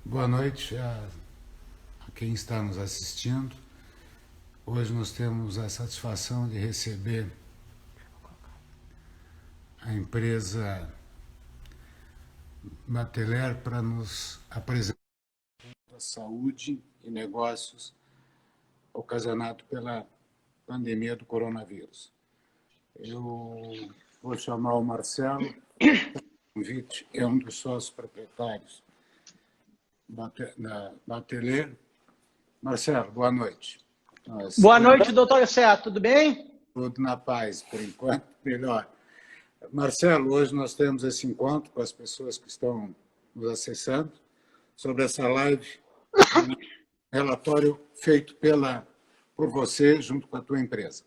Boa noite a quem está nos assistindo. Hoje nós temos a satisfação de receber a empresa Mateler para nos apresentar a saúde e negócios ocasionado pela pandemia do coronavírus. Eu vou chamar o Marcelo, o convite é um dos sócios proprietários da Mateler. Marcelo, boa noite. Boa noite, doutor Sé, tudo bem? Tudo na paz, por enquanto, melhor. Marcelo, hoje nós temos esse encontro com as pessoas que estão nos acessando sobre essa live, um relatório feito por você, junto com a tua empresa.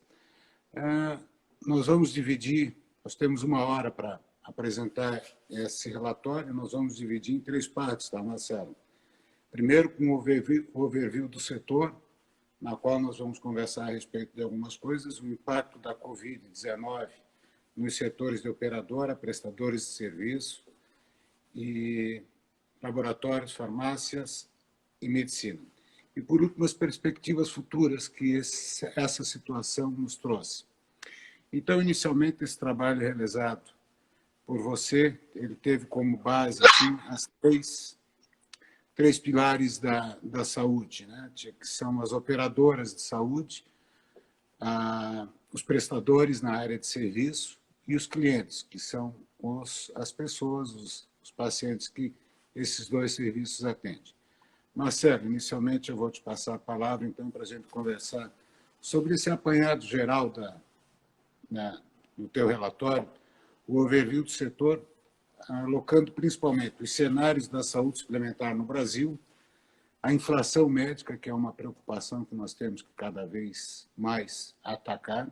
Nós vamos dividir, nós temos 1 hora para apresentar esse relatório, nós vamos dividir em 3 partes, tá, Marcelo? Primeiro, com o overview do setor, na qual nós vamos conversar a respeito de algumas coisas, o impacto da Covid-19 nos setores de operadora, prestadores de serviço, e laboratórios, farmácias e medicina. E, por último, as perspectivas futuras que essa situação nos trouxe. Então, inicialmente, esse trabalho realizado por você, ele teve como base assim, as três pilares da saúde, né? Que são as operadoras de saúde, os prestadores na área de serviço e os clientes, que são as pessoas, os pacientes que esses 2 serviços atendem. Marcelo, inicialmente eu vou te passar a palavra, então, para a gente conversar sobre esse apanhado geral do teu relatório, o overview do setor, alocando principalmente os cenários da saúde suplementar no Brasil, a inflação médica, que é uma preocupação que nós temos que cada vez mais atacar,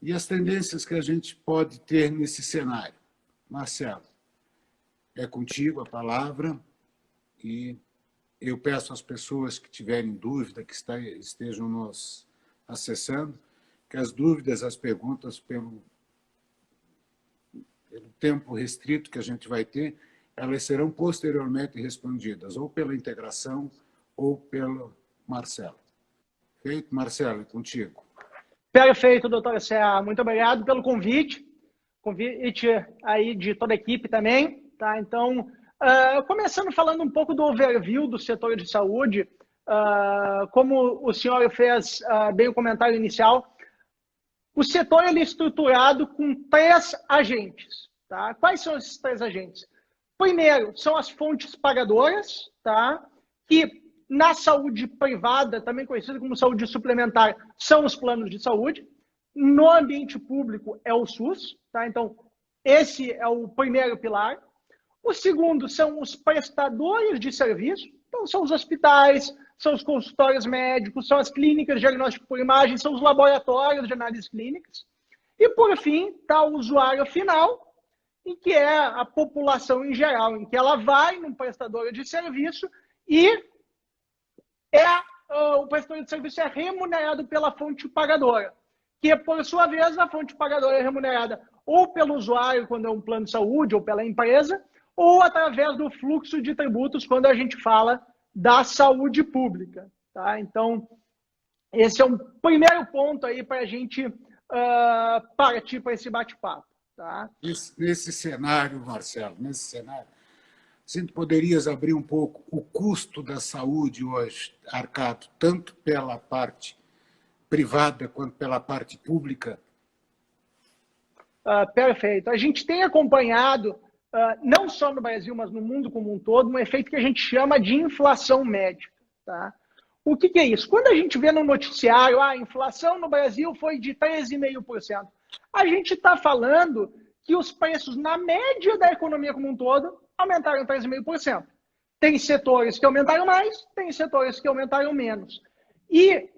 e as tendências que a gente pode ter nesse cenário. Marcelo, é contigo a palavra e eu peço às pessoas que tiverem dúvida, que estejam nos acessando, que as dúvidas, as perguntas, pelo tempo restrito que a gente vai ter, elas serão posteriormente respondidas, ou pela integração, ou pelo Marcelo. Feito? Marcelo, é contigo. Perfeito, doutor Sé. Muito obrigado pelo convite aí de toda a equipe também. Tá? Então, começando falando um pouco do overview do setor de saúde, como o senhor fez bem o comentário inicial, o setor ele é estruturado com 3 agentes. Tá? Quais são esses 3 agentes? Primeiro, são as fontes pagadoras, tá? Que na saúde privada, também conhecida como saúde suplementar, são os planos de saúde. No ambiente público é o SUS. Tá? Então, esse é o primeiro pilar. O segundo são os prestadores de serviço. Então, são os hospitais, são os consultórios médicos, são as clínicas de diagnóstico por imagem, são os laboratórios de análises clínicas. E, por fim, está o usuário final, em que é a população em geral, em que ela vai num prestador de serviço e o prestador de serviço é remunerado pela fonte pagadora, que, por sua vez, a fonte pagadora é remunerada ou pelo usuário, quando é um plano de saúde, ou pela empresa, ou através do fluxo de tributos, quando a gente fala da saúde pública. Tá? Então, esse é um primeiro ponto aí para a gente partir para esse bate-papo. Tá? Nesse cenário, Marcelo, você poderias abrir um pouco o custo da saúde hoje, arcado tanto pela parte privada quanto pela parte pública? Perfeito. A gente tem acompanhado, não só no Brasil, mas no mundo como um todo, um efeito que a gente chama de inflação médica. Tá? O que é isso? Quando a gente vê no noticiário, a inflação no Brasil foi de 13,5%, a gente está falando que os preços, na média da economia como um todo, aumentaram 13,5%. Tem setores que aumentaram mais, tem setores que aumentaram menos. E,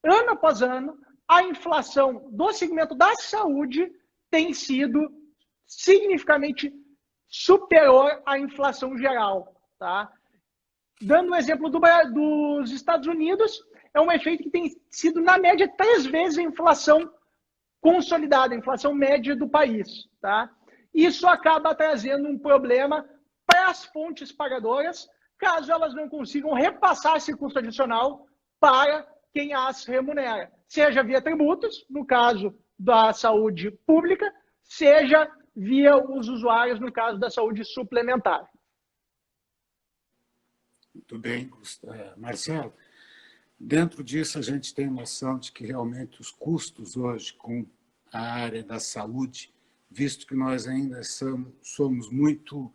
ano após ano, a inflação do segmento da saúde tem sido significativamente superior à inflação geral. Tá? Dando o exemplo dos Estados Unidos, é um efeito que tem sido, na média, 3 vezes a inflação consolidada, a inflação média do país. Tá? Isso acaba trazendo um problema para as fontes pagadoras, caso elas não consigam repassar esse custo adicional para quem as remunera, seja via tributos, no caso da saúde pública, seja via os usuários, no caso da saúde suplementar. Muito bem, Marcelo. Dentro disso, a gente tem noção de que realmente os custos hoje com a área da saúde, visto que nós ainda somos muito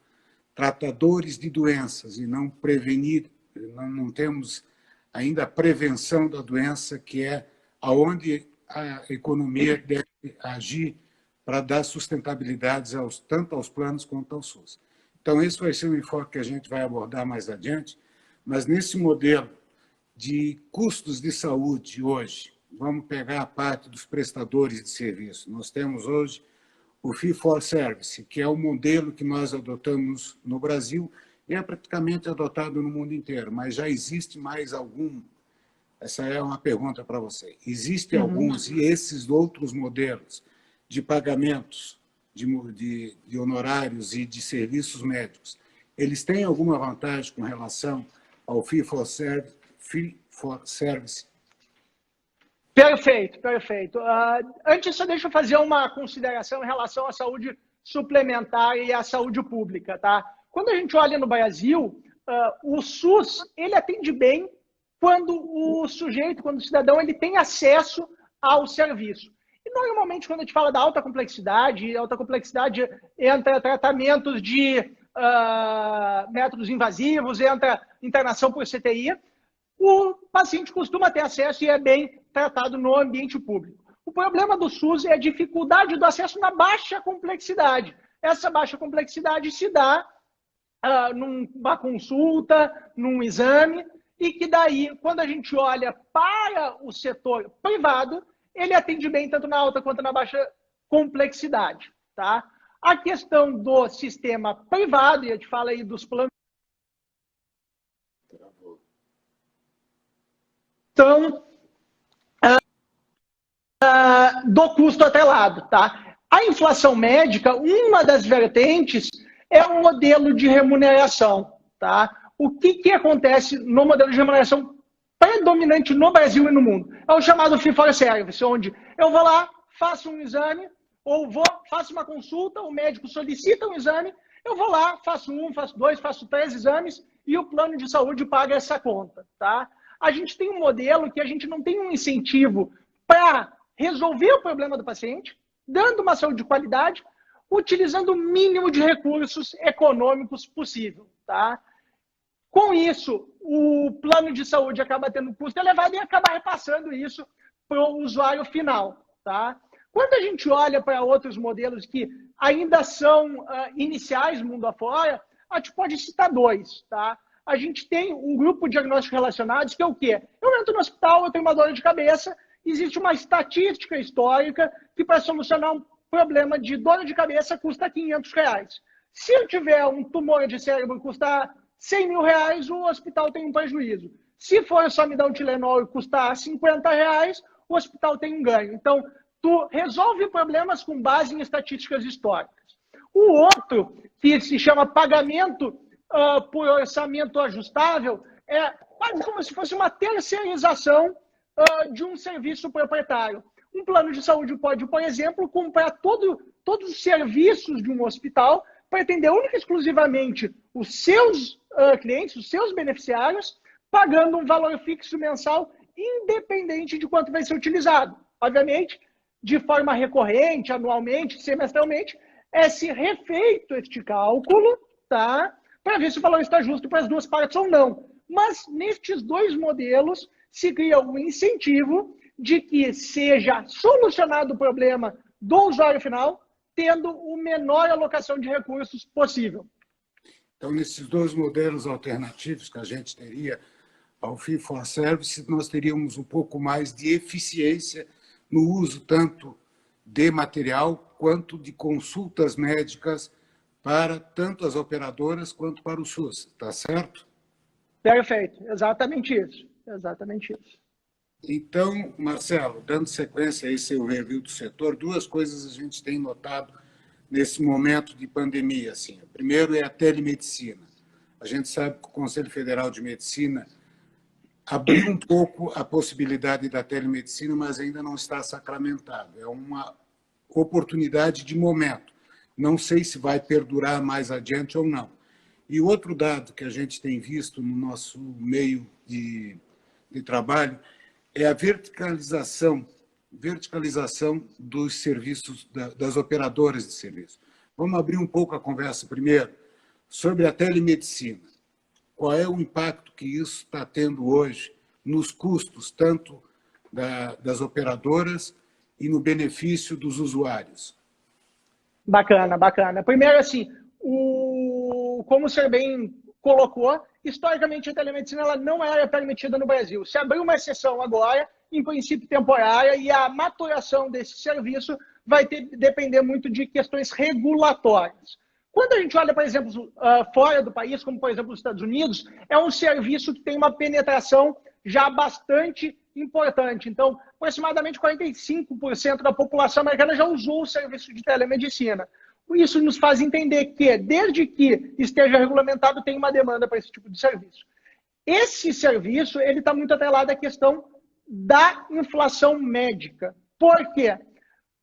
tratadores de doenças e não prevenir, não temos ainda a prevenção da doença, que é aonde a economia deve agir para dar sustentabilidade tanto aos planos quanto ao SUS. Então, esse vai ser um enfoque que a gente vai abordar mais adiante, mas nesse modelo de custos de saúde hoje, vamos pegar a parte dos prestadores de serviço. Nós temos hoje o Fee for Service, que é o modelo que nós adotamos no Brasil e é praticamente adotado no mundo inteiro, mas já existe mais algum? Essa é uma pergunta para você. Existem alguns, e esses outros modelos de pagamentos, de honorários e de serviços médicos, eles têm alguma vantagem com relação ao Fee for Service? Perfeito, perfeito. Antes, só deixa eu fazer uma consideração em relação à saúde suplementar e à saúde pública, tá? Quando a gente olha no Brasil, o SUS, ele atende bem quando o sujeito, quando o cidadão, ele tem acesso ao serviço. E normalmente, quando a gente fala da alta complexidade entra tratamentos de métodos invasivos, entra internação por CTI, o paciente costuma ter acesso e é bem tratado no ambiente público. O problema do SUS é a dificuldade do acesso na baixa complexidade. Essa baixa complexidade se dá numa consulta, num exame, e que daí, quando a gente olha para o setor privado, ele atende bem tanto na alta quanto na baixa complexidade. Tá? A questão do sistema privado, e a gente fala aí dos planos, então, do custo atrelado. Tá? A inflação médica, uma das vertentes é um modelo de remuneração. Tá? O que acontece no modelo de remuneração predominante no Brasil e no mundo? É o chamado Fee for Service, onde eu vou lá, faço um exame, ou faço uma consulta, o médico solicita um exame, eu vou lá, faço 1, faço 2, faço 3 exames e o plano de saúde paga essa conta. Tá? A gente tem um modelo que a gente não tem um incentivo para resolver o problema do paciente, dando uma saúde de qualidade, utilizando o mínimo de recursos econômicos possível. Tá? Com isso, o plano de saúde acaba tendo um custo elevado e acaba repassando isso para o usuário final. Tá? Quando a gente olha para outros modelos que ainda são iniciais mundo afora, a gente pode citar 2. Tá? A gente tem um grupo de diagnósticos relacionados, que é o quê? Eu entro no hospital, eu tenho uma dor de cabeça, existe uma estatística histórica que para solucionar um problema de dor de cabeça custa R$500. Se eu tiver um tumor de cérebro que custar R$100 mil, o hospital tem um prejuízo. Se for só me dar um Tilenol e custar R$50, o hospital tem um ganho. Então, tu resolve problemas com base em estatísticas históricas. O outro, que se chama pagamento por orçamento ajustável, é quase como se fosse uma terceirização de um serviço proprietário. Um plano de saúde pode, por exemplo, comprar todos os serviços de um hospital para atender única e exclusivamente os seus clientes, os seus beneficiários, pagando um valor fixo mensal, independente de quanto vai ser utilizado. Obviamente, de forma recorrente, anualmente, semestralmente, é se refeito este cálculo, tá? Para ver se o valor está justo para as duas partes ou não. Mas, nestes 2 modelos, se cria um incentivo de que seja solucionado o problema do usuário final, tendo a menor alocação de recursos possível. Então, nesses 2 modelos alternativos que a gente teria ao Fee for Service, nós teríamos um pouco mais de eficiência no uso tanto de material quanto de consultas médicas para tanto as operadoras quanto para o SUS, tá certo? Perfeito, exatamente isso. Exatamente isso. Então, Marcelo, dando sequência a esse overview do setor, 2 coisas a gente tem notado nesse momento de pandemia. Assim. O primeiro é a telemedicina. A gente sabe que o Conselho Federal de Medicina abriu um pouco a possibilidade da telemedicina, mas ainda não está sacramentado. É uma oportunidade de momento. Não sei se vai perdurar mais adiante ou não. E outro dado que a gente tem visto no nosso meio de trabalho é a verticalização dos serviços, das operadoras de serviço. Vamos abrir um pouco a conversa primeiro sobre a telemedicina. Qual é o impacto que isso está tendo hoje nos custos, tanto das operadoras e no benefício dos usuários? Bacana, bacana. Primeiro, assim, como o senhor bem colocou, historicamente a telemedicina ela não era permitida no Brasil. Se abriu uma exceção agora, em princípio temporária, e a maturação desse serviço vai depender muito de questões regulatórias. Quando a gente olha, por exemplo, fora do país, como por exemplo os Estados Unidos, é um serviço que tem uma penetração já bastante importante. Então, aproximadamente 45% da população americana já usou o serviço de telemedicina. Isso nos faz entender que, desde que esteja regulamentado, tem uma demanda para esse tipo de serviço. Esse serviço ele está muito atrelado à questão da inflação médica. Por quê?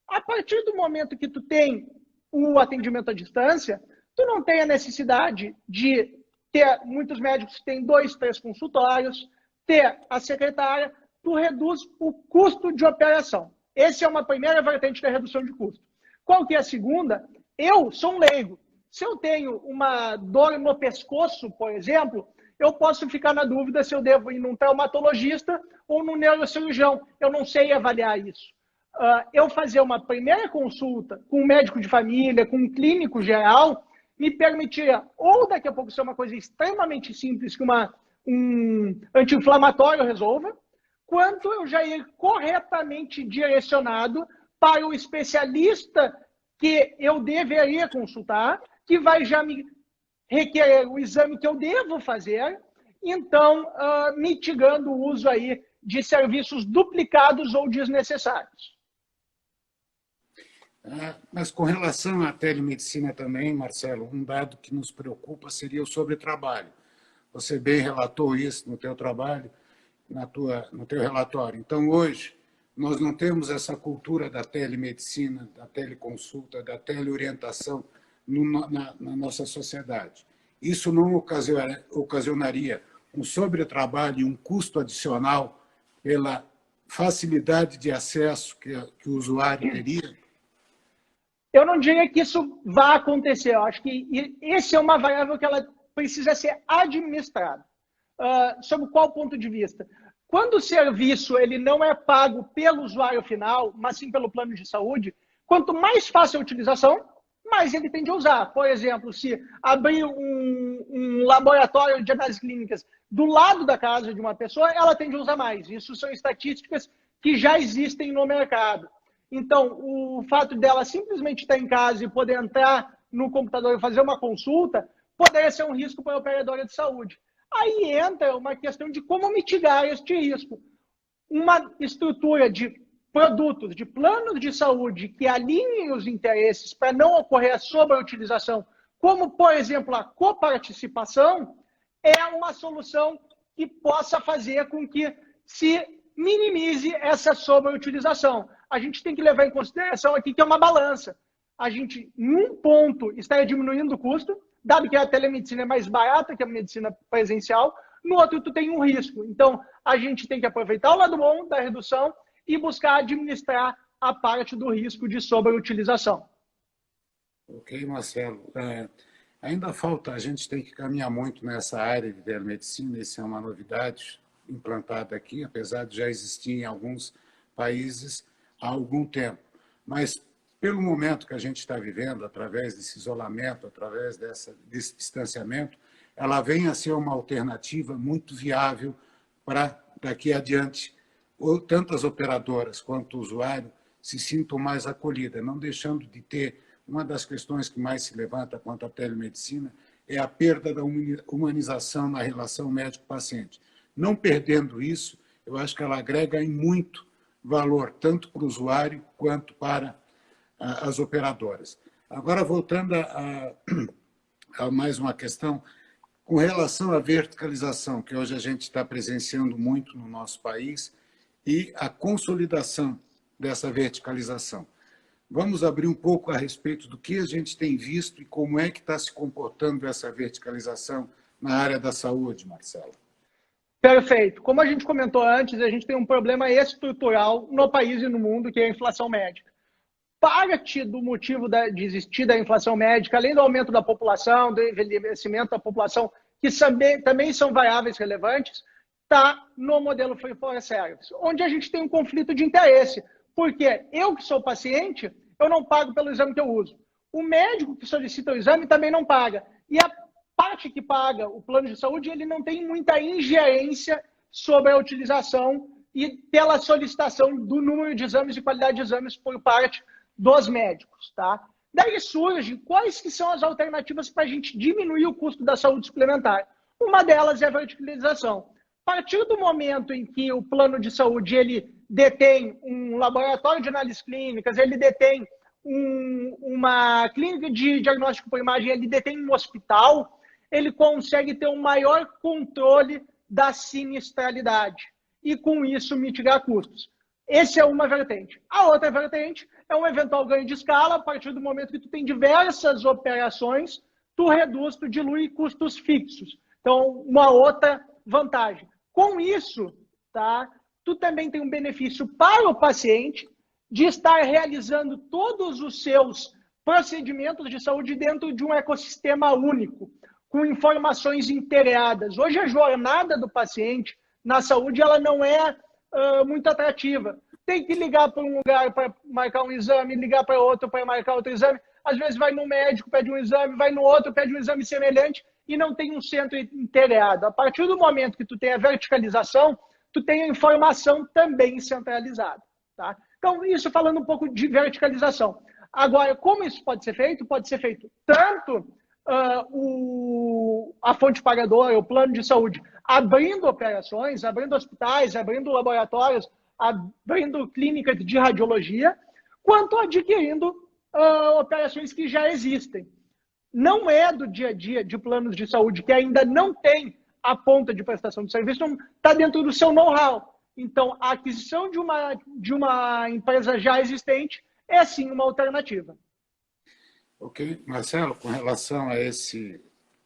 A partir do momento que tu tem o atendimento à distância, tu não tem a necessidade de ter muitos médicos que têm 2, 3 consultórios, ter a secretária, tu reduz o custo de operação. Essa é uma primeira vertente da redução de custo. Qual que é a segunda? Eu sou um leigo. Se eu tenho uma dor no pescoço, por exemplo, eu posso ficar na dúvida se eu devo ir num traumatologista ou num neurocirurgião. Eu não sei avaliar isso. Eu fazer uma primeira consulta com um médico de família, com um clínico geral, me permitiria, ou daqui a pouco ser uma coisa extremamente simples que um anti-inflamatório resolva, quanto eu já ir corretamente direcionado para o especialista que eu deveria consultar, que vai já me requerer o exame que eu devo fazer, então mitigando o uso aí de serviços duplicados ou desnecessários. Mas com relação à telemedicina também, Marcelo, um dado que nos preocupa seria o sobretrabalho. Você bem relatou isso no teu trabalho, no teu relatório. Então, hoje, nós não temos essa cultura da telemedicina, da teleconsulta, da teleorientação na nossa sociedade. Isso não ocasionaria um sobretrabalho e um custo adicional pela facilidade de acesso que o usuário teria? Eu não diria que isso vai acontecer. Eu acho que essa é uma variável que ela precisa ser administrada. Sob qual ponto de vista? Quando o serviço ele não é pago pelo usuário final, mas sim pelo plano de saúde, quanto mais fácil a utilização, mais ele tende a usar. Por exemplo, se abrir um laboratório de análises clínicas do lado da casa de uma pessoa, ela tende a usar mais. Isso são estatísticas que já existem no mercado. Então, o fato dela simplesmente estar em casa e poder entrar no computador e fazer uma consulta poderia ser um risco para a operadora de saúde. Aí entra uma questão de como mitigar este risco. Uma estrutura de produtos, de planos de saúde que alinhem os interesses para não ocorrer a sobreutilização, como, por exemplo, a coparticipação, é uma solução que possa fazer com que se minimize essa sobreutilização. A gente tem que levar em consideração aqui que é uma balança. A gente, num ponto, está diminuindo o custo, dado que a telemedicina é mais barata que a medicina presencial, no outro tu tem um risco. Então, a gente tem que aproveitar o lado bom da redução e buscar administrar a parte do risco de sobreutilização. Ok, Marcelo. Ainda falta, a gente tem que caminhar muito nessa área de telemedicina, isso é uma novidade implantada aqui, apesar de já existir em alguns países há algum tempo. Mas, pelo momento que a gente está vivendo, através desse isolamento, através desse distanciamento, ela vem a ser uma alternativa muito viável para, daqui adiante, tanto as operadoras quanto o usuário se sintam mais acolhidas, não deixando de ter. Uma das questões que mais se levanta quanto à telemedicina é a perda da humanização na relação médico-paciente. Não perdendo isso, eu acho que ela agrega em muito valor, tanto para o usuário quanto para as operadoras. Agora, voltando a mais uma questão, Com relação à verticalização, que hoje a gente está presenciando muito no nosso país, e a consolidação dessa verticalização. Vamos abrir um pouco a respeito do que a gente tem visto e como é que está se comportando essa verticalização na área da saúde, Marcelo. Perfeito. Como a gente comentou antes, a gente tem um problema estrutural no país e no mundo, que é a inflação médica. Parte do motivo de existir da inflação médica, além do aumento da população, do envelhecimento da população, que também são variáveis relevantes, está no modelo Free for Service, onde a gente tem um conflito de interesse. Porque eu, que sou paciente, eu não pago pelo exame que eu uso. O médico que solicita o exame também não paga. E a parte que paga o plano de saúde, ele não tem muita ingerência sobre a utilização e pela solicitação do número de exames e qualidade de exames por parte dos médicos, tá? Daí surge quais que são as alternativas para a gente diminuir o custo da saúde suplementar. Uma delas é a verticalização. A partir do momento em que o plano de saúde ele detém um laboratório de análises clínicas, ele detém uma clínica de diagnóstico por imagem, ele detém um hospital, ele consegue ter um maior controle da sinistralidade e, com isso, mitigar custos. Essa é uma vertente. A outra vertente é um eventual ganho de escala. A partir do momento que tu tem diversas operações, tu reduz, tu dilui custos fixos. Então, uma outra vantagem. Com isso, tá, tu também tem um benefício para o paciente de estar realizando todos os seus procedimentos de saúde dentro de um ecossistema único, com informações integradas. Hoje, a jornada do paciente na saúde ela não é muito atrativa. Tem que ligar para um lugar para marcar um exame, ligar para outro para marcar outro exame. Às vezes vai no médico, pede um exame, vai no outro, pede um exame semelhante e não tem um centro integrado. A partir do momento que tu tem a verticalização, tu tem a informação também centralizada. Tá? Então, isso falando um pouco de verticalização. Agora, como isso pode ser feito? Pode ser feito tanto a fonte pagadora, o plano de saúde, abrindo operações, abrindo hospitais, abrindo laboratórios, abrindo clínicas de radiologia, quanto adquirindo operações que já existem. Não é do dia a dia de planos de saúde que ainda não tem a ponta de prestação de serviço, não está dentro do seu know-how. Então, a aquisição de uma empresa já existente é sim uma alternativa. Ok. Marcelo, com relação a esse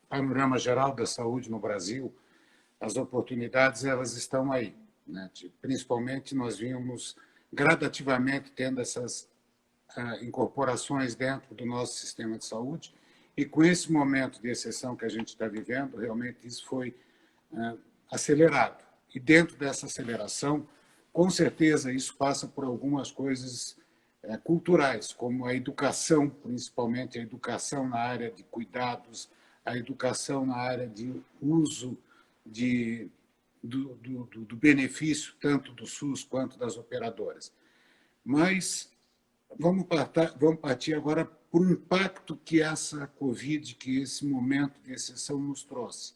panorama geral da saúde no Brasil, as oportunidades elas estão aí, né? Principalmente nós vimos gradativamente tendo essas incorporações dentro do nosso sistema de saúde e com esse momento de exceção que a gente está vivendo, realmente isso foi acelerado. E dentro dessa aceleração, com certeza isso passa por algumas coisas culturais, como a educação, principalmente a educação na área de cuidados, a educação na área de uso do benefício, tanto do SUS quanto das operadoras. Mas vamos partir agora para o impacto que essa Covid, que esse momento de exceção nos trouxe.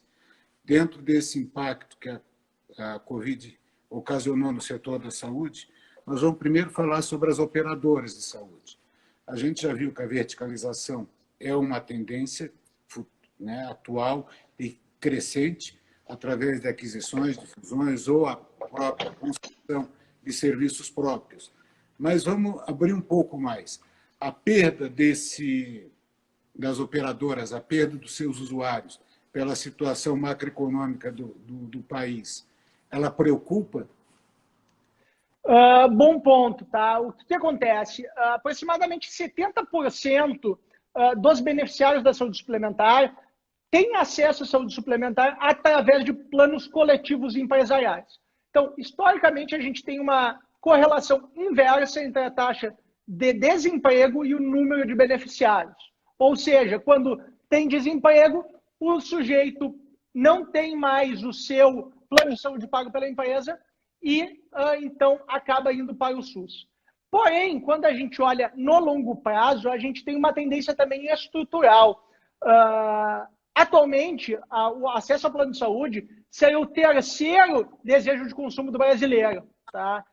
Dentro desse impacto que a Covid ocasionou no setor da saúde, nós vamos primeiro falar sobre as operadoras de saúde. A gente já viu que a verticalização é uma tendência, né, atual e crescente, através de aquisições, de fusões ou a própria construção de serviços próprios. Mas vamos abrir um pouco mais. A perda das operadoras, a perda dos seus usuários, pela situação macroeconômica do país, ela preocupa? Bom ponto, tá? O que acontece? Aproximadamente 70% dos beneficiários da saúde suplementar têm acesso à saúde suplementar através de planos coletivos empresariais. Então, historicamente, a gente tem uma correlação inversa entre a taxa de desemprego e o número de beneficiários. Ou seja, quando tem desemprego, o sujeito não tem mais o seu plano de saúde pago pela empresa e, então, acaba indo para o SUS. Porém, quando a gente olha no longo prazo, a gente tem uma tendência também estrutural. Atualmente, o acesso ao plano de saúde seria o terceiro desejo de consumo do brasileiro. Tá?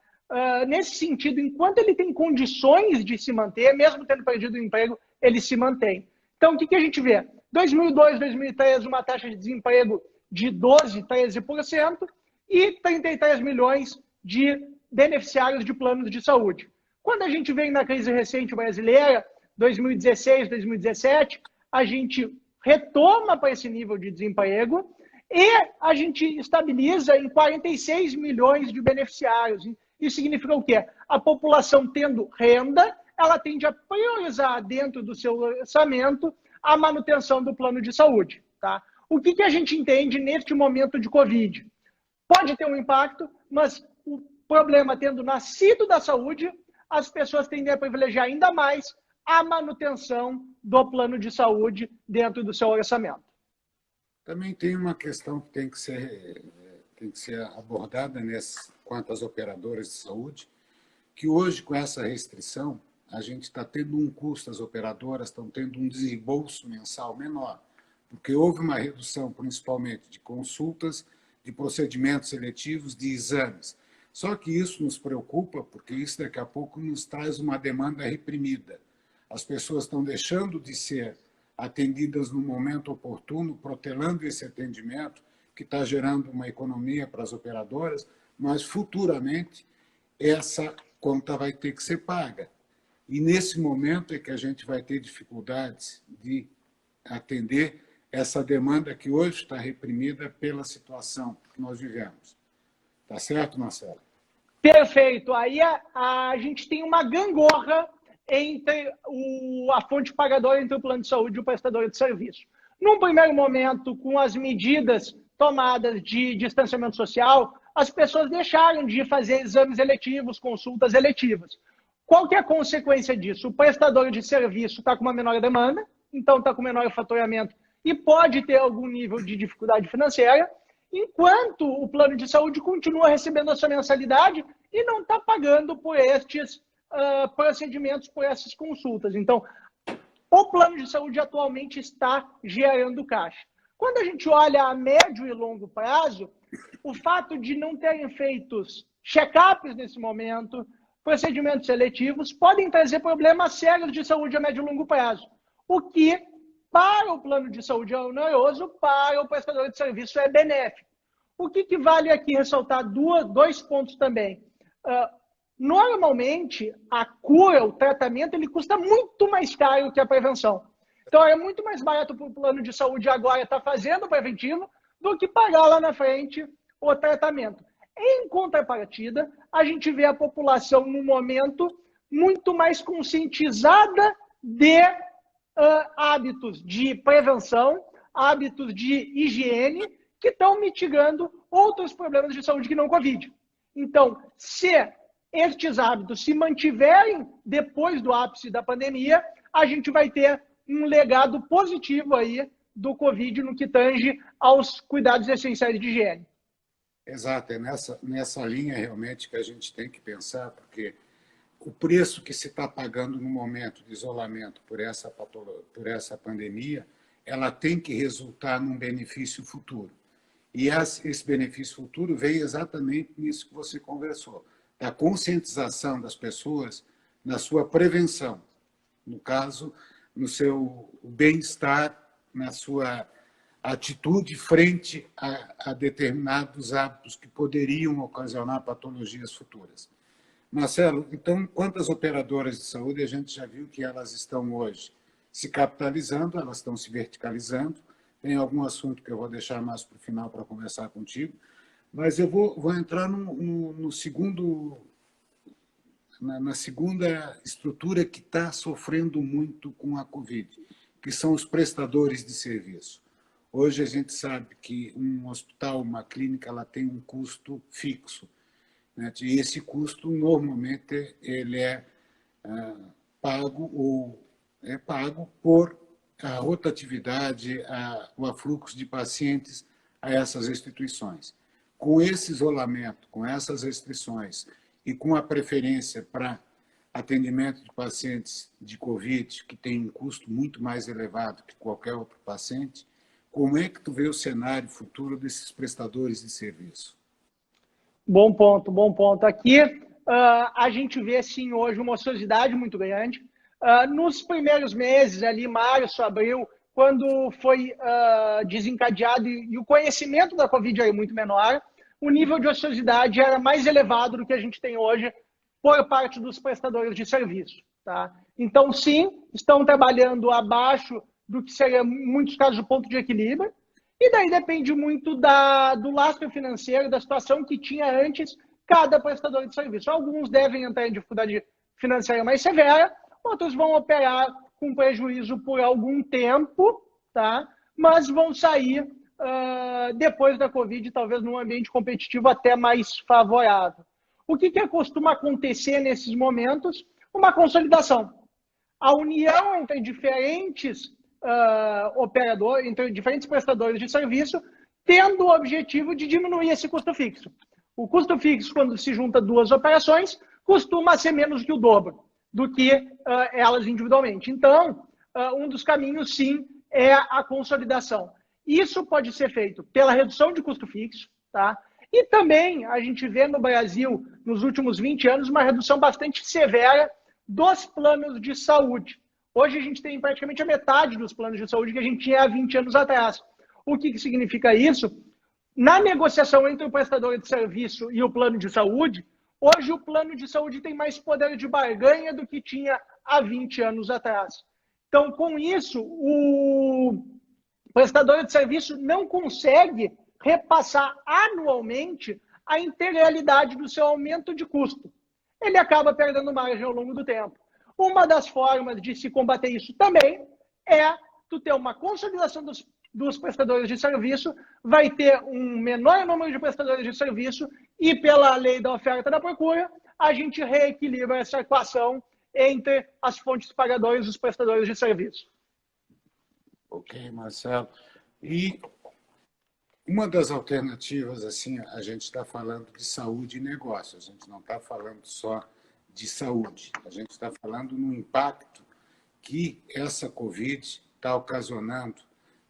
Nesse sentido, enquanto ele tem condições de se manter, mesmo tendo perdido o emprego, ele se mantém. Então, o que a gente vê? 2002, 2013, uma taxa de desemprego de 12, 13% e 33 milhões de beneficiários de planos de saúde. Quando a gente vem na crise recente brasileira, 2016, 2017, a gente retoma para esse nível de desemprego e a gente estabiliza em 46 milhões de beneficiários. Isso significa o quê? A população tendo renda, ela tende a priorizar dentro do seu orçamento a manutenção do plano de saúde. Tá? O que a gente entende neste momento de Covid? Pode ter um impacto, mas o problema tendo nascido da saúde, as pessoas tendem a privilegiar ainda mais a manutenção do plano de saúde dentro do seu orçamento. Também tem uma questão que tem que ser abordada quanto às operadoras de saúde, que hoje, com essa restrição, a gente está tendo um custo, as operadoras estão tendo um desembolso mensal menor, porque houve uma redução, principalmente, de consultas, de procedimentos seletivos, de exames. Só que isso nos preocupa, porque isso daqui a pouco nos traz uma demanda reprimida. As pessoas estão deixando de ser atendidas no momento oportuno, protelando esse atendimento, que está gerando uma economia para as operadoras, mas futuramente essa conta vai ter que ser paga. E nesse momento é que a gente vai ter dificuldades de atender essa demanda que hoje está reprimida pela situação que nós vivemos. Tá certo, Marcelo? Perfeito. Aí a gente tem uma gangorra entre a fonte pagadora, entre o plano de saúde e o prestador de serviço. Num primeiro momento, com as medidas tomadas de distanciamento social, as pessoas deixaram de fazer exames eletivos, consultas eletivas. Qual que é a consequência disso? O prestador de serviço está com uma menor demanda, então está com menor faturamento e pode ter algum nível de dificuldade financeira, enquanto o plano de saúde continua recebendo a sua mensalidade e não está pagando por estes procedimentos, por essas consultas. Então, o plano de saúde atualmente está gerando caixa. Quando a gente olha a médio e longo prazo, o fato de não terem feitos check-ups nesse momento, procedimentos seletivos, podem trazer problemas sérios de saúde a médio e longo prazo. O que, para o plano de saúde é oneroso, para o prestador de serviço é benéfico. O que vale aqui ressaltar dois pontos também. Normalmente, a cura, o tratamento, ele custa muito mais caro que a prevenção. Então, é muito mais barato para o plano de saúde agora estar fazendo o preventivo do que pagar lá na frente o tratamento. Em contrapartida, a gente vê a população, no momento, muito mais conscientizada de hábitos de prevenção, hábitos de higiene, que estão mitigando outros problemas de saúde que não Covid. Então, se estes hábitos se mantiverem depois do ápice da pandemia, a gente vai ter um legado positivo aí do Covid no que tange aos cuidados essenciais de higiene. Exato, é nessa linha realmente que a gente tem que pensar, porque o preço que se está pagando no momento de isolamento por essa pandemia, ela tem que resultar num benefício futuro. E esse benefício futuro vem exatamente nisso que você conversou, da conscientização das pessoas na sua prevenção, no caso, no seu bem-estar, na sua atitude frente a determinados hábitos que poderiam ocasionar patologias futuras. Marcelo, então, quantas operadoras de saúde a gente já viu que elas estão hoje se capitalizando, elas estão se verticalizando? Tem algum assunto que eu vou deixar mais para o final para conversar contigo, mas eu vou entrar no segundo, na segunda estrutura que está sofrendo muito com a Covid, que são os prestadores de serviço. Hoje a gente sabe que um hospital, uma clínica, ela tem um custo fixo, né? E esse custo, normalmente, ele é pago por a rotatividade, o afluxo de pacientes a essas instituições. Com esse isolamento, com essas restrições e com a preferência para atendimento de pacientes de Covid, que tem um custo muito mais elevado que qualquer outro paciente, como é que tu vê o cenário futuro desses prestadores de serviço? Bom ponto, bom ponto. Aqui a gente vê, sim, hoje uma ociosidade muito grande. Nos primeiros meses, ali, março, abril, quando foi desencadeado e o conhecimento da Covid era muito menor, o nível de ociosidade era mais elevado do que a gente tem hoje por parte dos prestadores de serviço. Tá? Então, sim, estão trabalhando abaixo do que seria, em muitos casos, o ponto de equilíbrio, e daí depende muito do lastro financeiro, da situação que tinha antes cada prestador de serviço. Alguns devem entrar em dificuldade financeira mais severa, outros vão operar com prejuízo por algum tempo, tá? Mas vão sair depois da Covid, talvez num ambiente competitivo até mais favorável. O que costuma acontecer nesses momentos? Uma consolidação. A união entre diferentes operadores, entre diferentes prestadores de serviço, tendo o objetivo de diminuir esse custo fixo. O custo fixo, quando se junta duas operações, costuma ser menos que o dobro do que elas individualmente. Então, um dos caminhos, sim, é a consolidação. Isso pode ser feito pela redução de custo fixo, tá? E também a gente vê no Brasil, nos últimos 20 anos, uma redução bastante severa dos planos de saúde. Hoje a gente tem praticamente a metade dos planos de saúde que a gente tinha há 20 anos atrás. O que significa isso? Na negociação entre o prestador de serviço e o plano de saúde, hoje o plano de saúde tem mais poder de barganha do que tinha há 20 anos atrás. Então, com isso, o prestador de serviço não consegue repassar anualmente a integralidade do seu aumento de custo. Ele acaba perdendo margem ao longo do tempo. Uma das formas de se combater isso também é tu ter uma consolidação dos prestadores de serviço, vai ter um menor número de prestadores de serviço e, pela lei da oferta e da procura, a gente reequilibra essa equação entre as fontes pagadoras e os prestadores de serviço. Ok, Marcelo. E uma das alternativas, assim, a gente está falando de saúde e negócio, a gente não está falando só de saúde, a gente está falando no impacto que essa Covid está ocasionando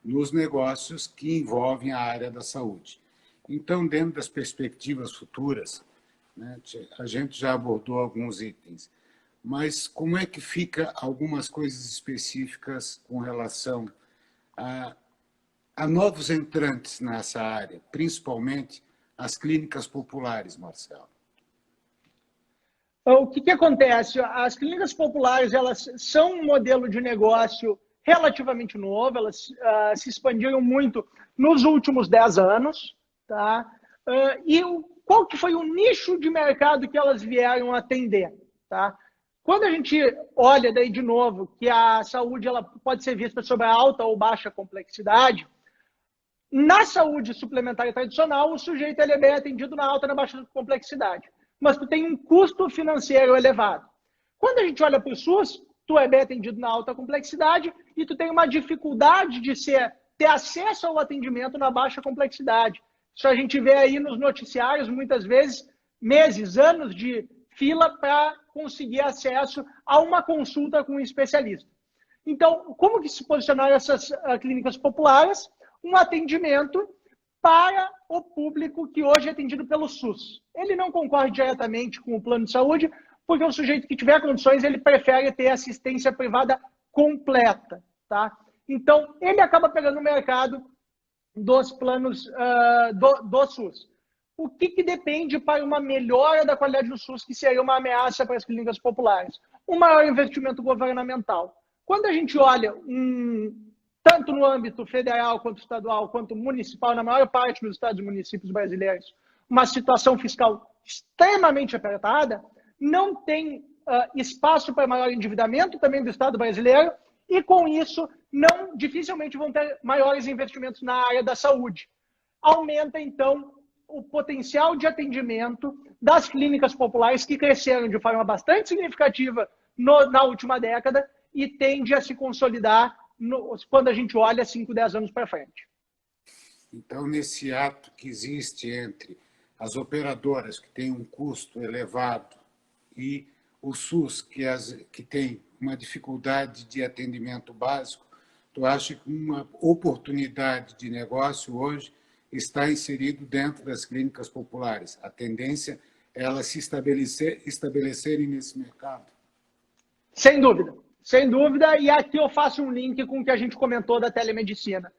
nos negócios que envolvem a área da saúde. Então, dentro das perspectivas futuras, né, a gente já abordou alguns itens, mas como é que fica algumas coisas específicas com relação a novos entrantes nessa área, principalmente as clínicas populares, Marcelo? O que acontece? As clínicas populares, elas são um modelo de negócio relativamente novo, elas se expandiram muito nos últimos 10 anos. Tá? E qual que foi o nicho de mercado que elas vieram atender? Tá? Quando a gente olha daí de novo que a saúde ela pode ser vista sobre a alta ou baixa complexidade, na saúde suplementar e tradicional, o sujeito ele é bem atendido na alta e na baixa complexidade. Mas tu tem um custo financeiro elevado. Quando a gente olha para o SUS, tu é bem atendido na alta complexidade e tu tem uma dificuldade de ter acesso ao atendimento na baixa complexidade. Isso a gente vê aí nos noticiários, muitas vezes, meses, anos de fila para conseguir acesso a uma consulta com um especialista. Então, como que se posicionaram essas clínicas populares? Um atendimento para o público que hoje é atendido pelo SUS. Ele não concorre diretamente com o plano de saúde, porque o sujeito que tiver condições, ele prefere ter assistência privada completa. Tá? Então, ele acaba pegando o mercado dos planos do SUS. O que depende para uma melhora da qualidade do SUS, que seria uma ameaça para as clínicas populares? Um maior investimento governamental. Quando a gente olha tanto no âmbito federal, quanto estadual, quanto municipal, na maior parte dos estados e municípios brasileiros, uma situação fiscal extremamente apertada, não tem espaço para maior endividamento também do Estado brasileiro e, com isso, dificilmente vão ter maiores investimentos na área da saúde. Aumenta, então, o potencial de atendimento das clínicas populares que cresceram de forma bastante significativa na última década e tende a se consolidar quando a gente olha 5, 10 anos para frente. Então, nesse ato que existe entre as operadoras, que têm um custo elevado, e o SUS, que tem uma dificuldade de atendimento básico, tu acha que uma oportunidade de negócio hoje está inserido dentro das clínicas populares? A tendência é elas se estabelecerem nesse mercado? Sem dúvida. Sem dúvida, e aqui eu faço um link com o que a gente comentou da telemedicina.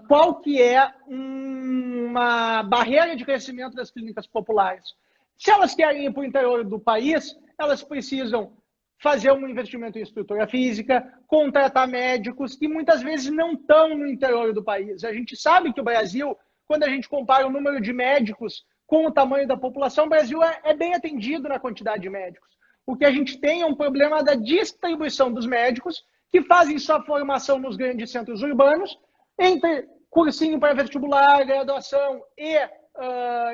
Qual que é uma barreira de crescimento das clínicas populares? Se elas querem ir para o interior do país, elas precisam fazer um investimento em estrutura física, contratar médicos que muitas vezes não estão no interior do país. A gente sabe que o Brasil, quando a gente compara o número de médicos com o tamanho da população, o Brasil é bem atendido na quantidade de médicos. O que a gente tem é um problema da distribuição dos médicos que fazem sua formação nos grandes centros urbanos, entre cursinho para vestibular, graduação e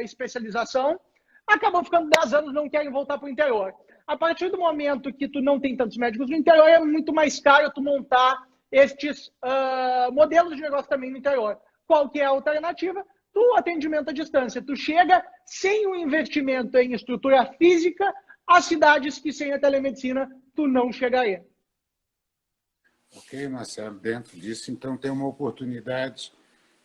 especialização, acabam ficando 10 anos, não querem voltar para o interior. A partir do momento que tu não tem tantos médicos no interior, é muito mais caro tu montar estes modelos de negócio também no interior. Qual que é a alternativa? Do atendimento à distância. Tu chega sem o investimento em estrutura física a cidades que sem a telemedicina tu não chegaria. Ok, Marcelo, dentro disso, então, tem uma oportunidade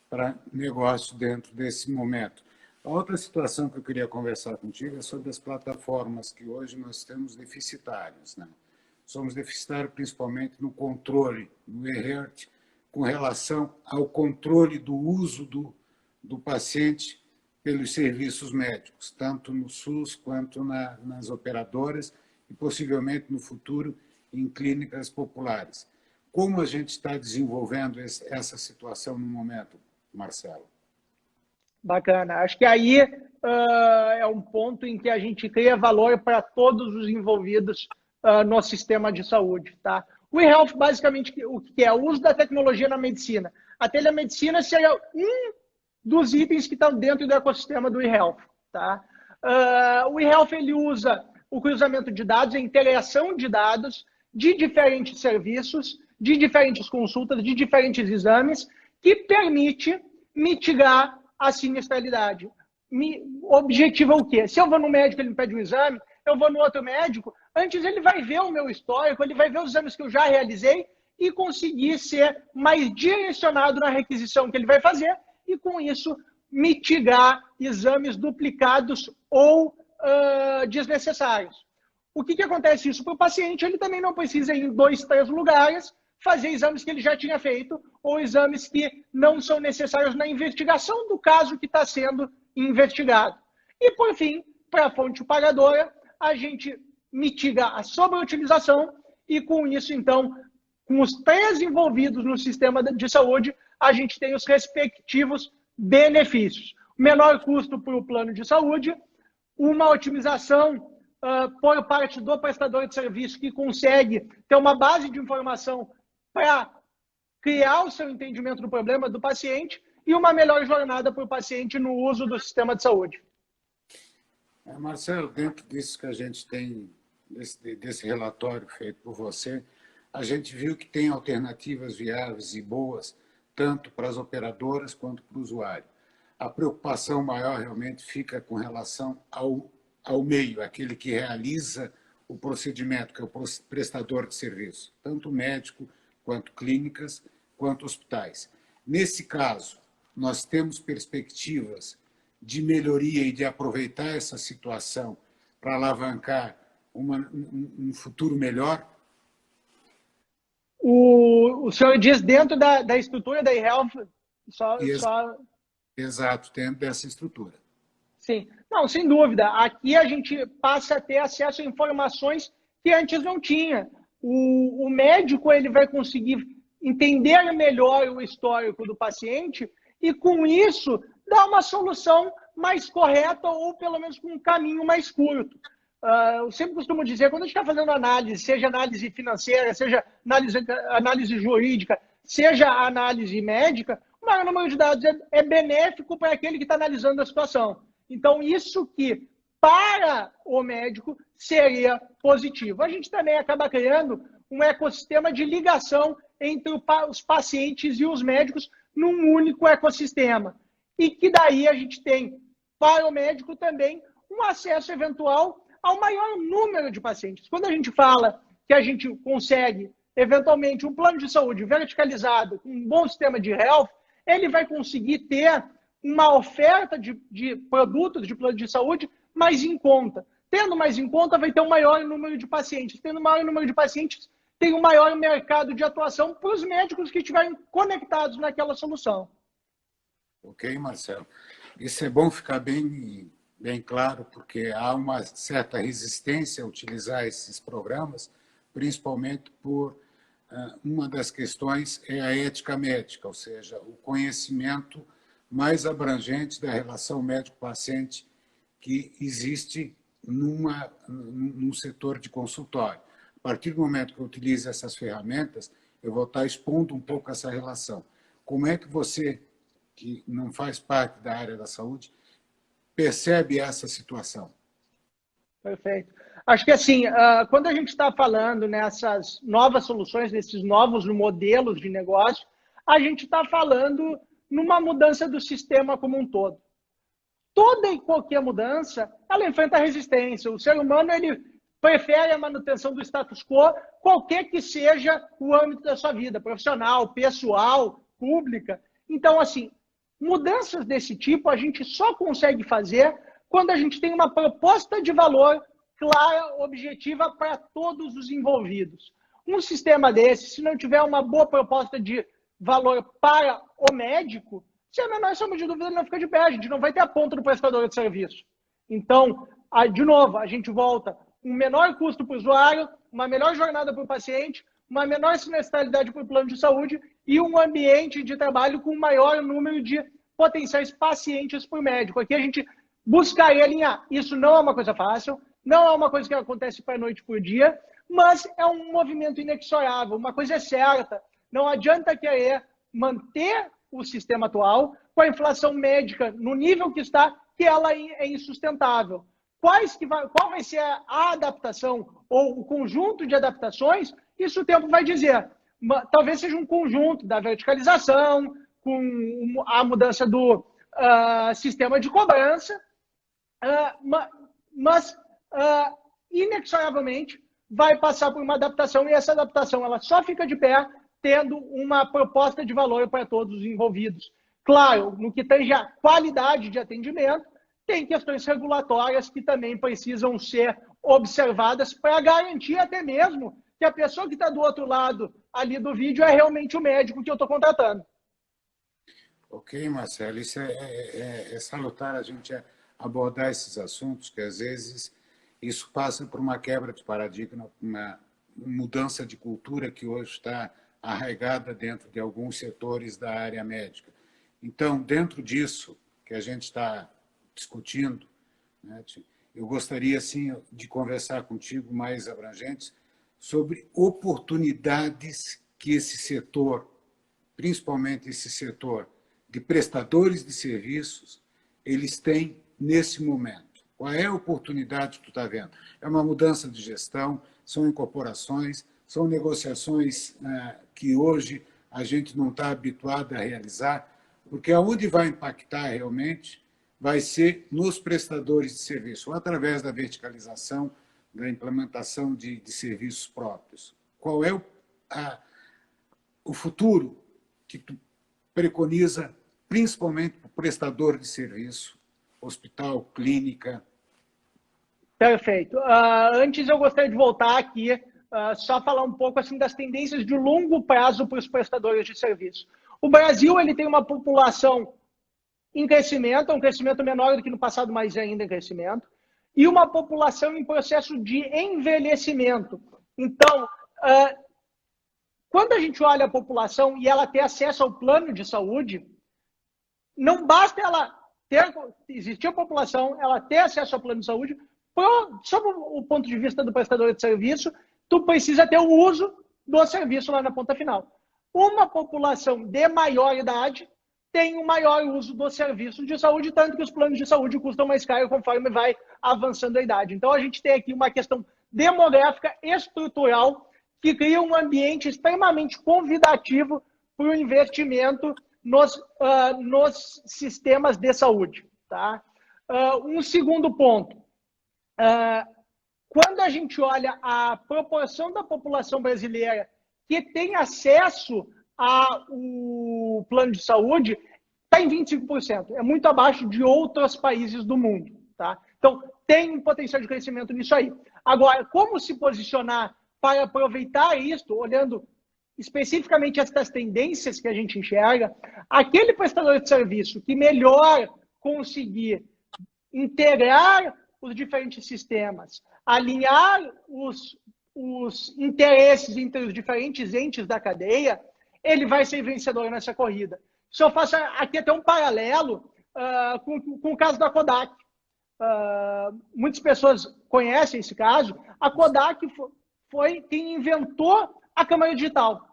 para negócio dentro desse momento. A outra situação que eu queria conversar contigo é sobre as plataformas que hoje nós temos deficitárias, né? Somos deficitários principalmente no controle, no e-health, com relação ao controle do uso do paciente pelos serviços médicos, tanto no SUS quanto nas operadoras e possivelmente no futuro em clínicas populares. Como a gente está desenvolvendo essa situação no momento, Marcelo? Bacana. Acho que aí é um ponto em que a gente cria valor para todos os envolvidos no sistema de saúde. Tá? O eHealth, basicamente, o que é? O uso da tecnologia na medicina. A telemedicina seria um dos itens que estão dentro do ecossistema do eHealth. Tá? O eHealth ele usa o cruzamento de dados, a integração de dados de diferentes serviços, de diferentes consultas, de diferentes exames, que permite mitigar a sinistralidade. O objetivo é o quê? Se eu vou no médico, ele me pede um exame, eu vou no outro médico, antes ele vai ver o meu histórico, ele vai ver os exames que eu já realizei e conseguir ser mais direcionado na requisição que ele vai fazer e, com isso, mitigar exames duplicados ou desnecessários. O que acontece isso para o paciente? Ele também não precisa ir em 2, 3 lugares fazer exames que ele já tinha feito ou exames que não são necessários na investigação do caso que está sendo investigado. E, por fim, para a fonte pagadora, a gente mitiga a sobreutilização e, com isso, então, com os 3 envolvidos no sistema de saúde, a gente tem os respectivos benefícios. Menor custo para o plano de saúde, uma otimização por parte do prestador de serviço que consegue ter uma base de informação para criar o seu entendimento do problema do paciente e uma melhor jornada para o paciente no uso do sistema de saúde. Marcelo, dentro disso que a gente tem, desse relatório feito por você, a gente viu que tem alternativas viáveis e boas, tanto para as operadoras quanto para o usuário. A preocupação maior realmente fica com relação ao meio, aquele que realiza o procedimento, que é o prestador de serviço, tanto médico, quanto clínicas, quanto hospitais. Nesse caso, nós temos perspectivas de melhoria e de aproveitar essa situação para alavancar um futuro melhor? O senhor diz dentro da estrutura da eHealth? Exato, dentro dessa estrutura. Sim. Não, sem dúvida. Aqui a gente passa a ter acesso a informações que antes não tinha. O médico ele vai conseguir entender melhor o histórico do paciente e, com isso, dar uma solução mais correta ou, pelo menos, com um caminho mais curto. Eu sempre costumo dizer, quando a gente está fazendo análise, seja análise financeira, seja análise jurídica, seja análise médica, o maior número de dados é benéfico para aquele que está analisando a situação. Então, isso que, para o médico, seria positivo. A gente também acaba criando um ecossistema de ligação entre os pacientes e os médicos num único ecossistema. E que daí a gente tem, para o médico também, um acesso eventual ao maior número de pacientes. Quando a gente fala que a gente consegue, eventualmente, um plano de saúde verticalizado, com um bom sistema de health, ele vai conseguir ter uma oferta de produtos de plano de saúde mais em conta. Tendo mais em conta, vai ter um maior número de pacientes. Tendo um maior número de pacientes, tem um maior mercado de atuação para os médicos que estiverem conectados naquela solução. Ok, Marcelo. Isso é bom ficar bem claro, porque há uma certa resistência a utilizar esses programas, principalmente por uma das questões é a ética médica, ou seja, o conhecimento mais abrangente da relação médico-paciente que existe num setor de consultório. A partir do momento que eu utilizo essas ferramentas, eu vou estar expondo um pouco essa relação. Como é que você, que não faz parte da área da saúde, percebe essa situação? Perfeito. Acho que assim, quando a gente está falando nessas novas soluções, nesses novos modelos de negócio, a gente está falando numa mudança do sistema como um todo. Toda e qualquer mudança, ela enfrenta resistência. O ser humano, ele prefere a manutenção do status quo, qualquer que seja o âmbito da sua vida, profissional, pessoal, pública. Então, assim, mudanças desse tipo a gente só consegue fazer quando a gente tem uma proposta de valor clara, objetiva para todos os envolvidos. Um sistema desse, se não tiver uma boa proposta de valor para o médico, se a menor sombra de dúvida, ele não fica de pé, a gente não vai ter a ponta do prestador de serviço. Então, de novo, a gente volta, um menor custo para o usuário, uma melhor jornada para o paciente, uma menor sinistralidade para o plano de saúde e um ambiente de trabalho com maior número de potenciais pacientes por médico. Aqui a gente buscaria alinhar. Isso não é uma coisa fácil, não é uma coisa que acontece para noite por dia, mas é um movimento inexorável. Uma coisa é certa, não adianta querer manter o sistema atual com a inflação médica no nível que está, que ela é insustentável. Qual vai ser a adaptação ou o conjunto de adaptações? Isso o tempo vai dizer. Talvez seja um conjunto da verticalização, com a mudança do sistema de cobrança, mas inexoravelmente vai passar por uma adaptação, e essa adaptação ela só fica de pé tendo uma proposta de valor para todos os envolvidos. Claro, no que tange a qualidade de atendimento, tem questões regulatórias que também precisam ser observadas para garantir até mesmo que a pessoa que está do outro lado ali do vídeo é realmente o médico que eu estou contratando. Ok, Marcelo, isso é salutar a gente abordar esses assuntos, que às vezes isso passa por uma quebra de paradigma, uma mudança de cultura que hoje está arraigada dentro de alguns setores da área médica. Então, dentro disso que a gente está discutindo, né, eu gostaria, sim, de conversar contigo mais abrangentes sobre oportunidades que esse setor, principalmente esse setor de prestadores de serviços, eles têm nesse momento. Qual é a oportunidade que tu está vendo? É uma mudança de gestão, são incorporações, são negociações que hoje a gente não está habituado a realizar, porque aonde vai impactar realmente vai ser nos prestadores de serviço, ou através da verticalização, da implementação de serviços próprios. Qual é o futuro que tu preconiza, principalmente para o prestador de serviço, hospital, clínica? Perfeito. Antes eu gostaria de voltar aqui, só falar um pouco assim das tendências de longo prazo para os prestadores de serviço. O Brasil ele tem uma população em crescimento, um crescimento menor do que no passado, mas ainda em crescimento, e uma população em processo de envelhecimento. Então, quando a gente olha a população e ela ter acesso ao plano de saúde, não basta ela existir a população, ela ter acesso ao plano de saúde, sob o ponto de vista do prestador de serviço, tu precisa ter o uso do serviço lá na ponta final. Uma população de maior idade tem um maior uso dos serviços de saúde, tanto que os planos de saúde custam mais caro conforme vai avançando a idade. Então, a gente tem aqui uma questão demográfica estrutural que cria um ambiente extremamente convidativo para o investimento nos sistemas de saúde. Tá? Um segundo ponto. Quando a gente olha a proporção da população brasileira que tem acesso ao plano de saúde, está em 25%. É muito abaixo de outros países do mundo. Tá? Então, tem um potencial de crescimento nisso aí. Agora, como se posicionar para aproveitar isso, olhando especificamente essas tendências que a gente enxerga, aquele prestador de serviço que melhor conseguir integrar os diferentes sistemas, alinhar os interesses entre os diferentes entes da cadeia, ele vai ser vencedor nessa corrida. Se eu faço aqui até um paralelo com o caso da Kodak. Muitas pessoas conhecem esse caso. A Kodak foi quem inventou a câmera digital.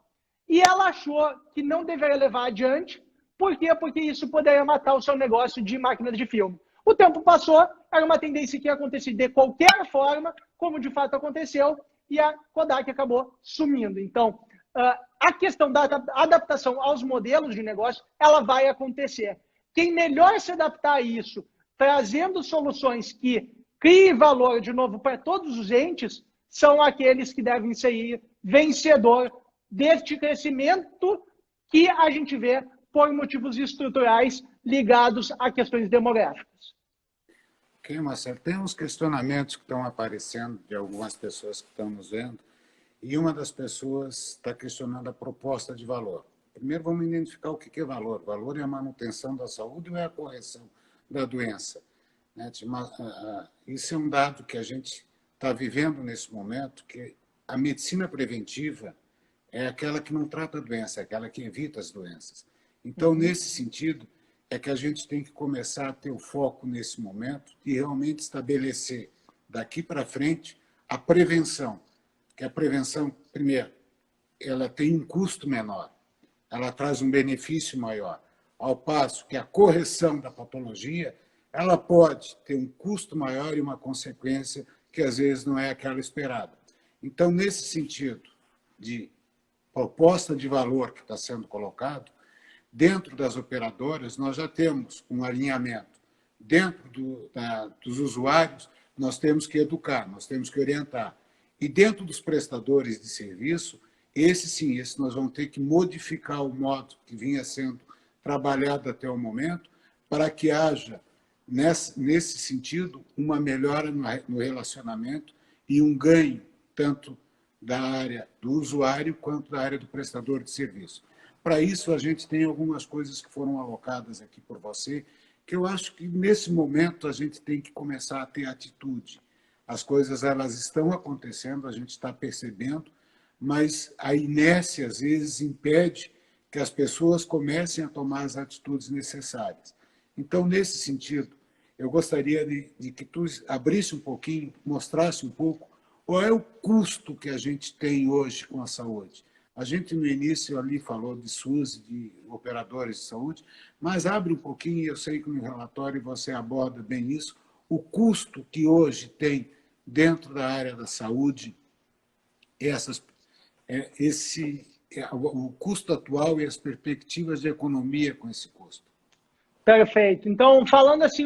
E ela achou que não deveria levar adiante. Por quê? Porque isso poderia matar o seu negócio de máquinas de filme. O tempo passou, era uma tendência que ia acontecer de qualquer forma, como de fato aconteceu, e a Kodak acabou sumindo. Então, a questão da adaptação aos modelos de negócio, ela vai acontecer. Quem melhor se adaptar a isso, trazendo soluções que criem valor, de novo, para todos os entes, são aqueles que devem ser vencedor deste crescimento que a gente vê por motivos estruturais ligados a questões demográficas. Ok, Marcelo, tem uns questionamentos que estão aparecendo de algumas pessoas que estão nos vendo, e uma das pessoas está questionando a proposta de valor. Primeiro, vamos identificar o que é valor. Valor é a manutenção da saúde ou é a correção da doença? Isso é um dado que a gente está vivendo nesse momento, que a medicina preventiva é aquela que não trata a doença, é aquela que evita as doenças. Então, nesse sentido, é que a gente tem que começar a ter o foco nesse momento de realmente estabelecer, daqui para frente, a prevenção. Que a prevenção, primeiro, ela tem um custo menor, ela traz um benefício maior, ao passo que a correção da patologia, ela pode ter um custo maior e uma consequência que às vezes não é aquela esperada. Então, nesse sentido de proposta de valor que está sendo colocado, dentro das operadoras nós já temos um alinhamento. Dentro dos usuários, nós temos que educar, nós temos que orientar. E dentro dos prestadores de serviço, esse nós vamos ter que modificar o modo que vinha sendo trabalhado até o momento, para que haja, nesse sentido, uma melhora no relacionamento e um ganho, tanto da área do usuário quanto da área do prestador de serviço. Para isso, a gente tem algumas coisas que foram alocadas aqui por você, que eu acho que, nesse momento, a gente tem que começar a ter atitude. As coisas elas estão acontecendo, a gente está percebendo, mas a inércia, às vezes, impede que as pessoas comecem a tomar as atitudes necessárias. Então, nesse sentido, eu gostaria de que tu abrisse um pouquinho, mostrasse um pouco qual é o custo que a gente tem hoje com a saúde. A gente, no início, ali falou de SUS, de operadores de saúde, mas abre um pouquinho, e eu sei que no relatório você aborda bem isso, o custo que hoje tem dentro da área da saúde, o custo atual e as perspectivas de economia com esse custo. Perfeito. Então, falando assim,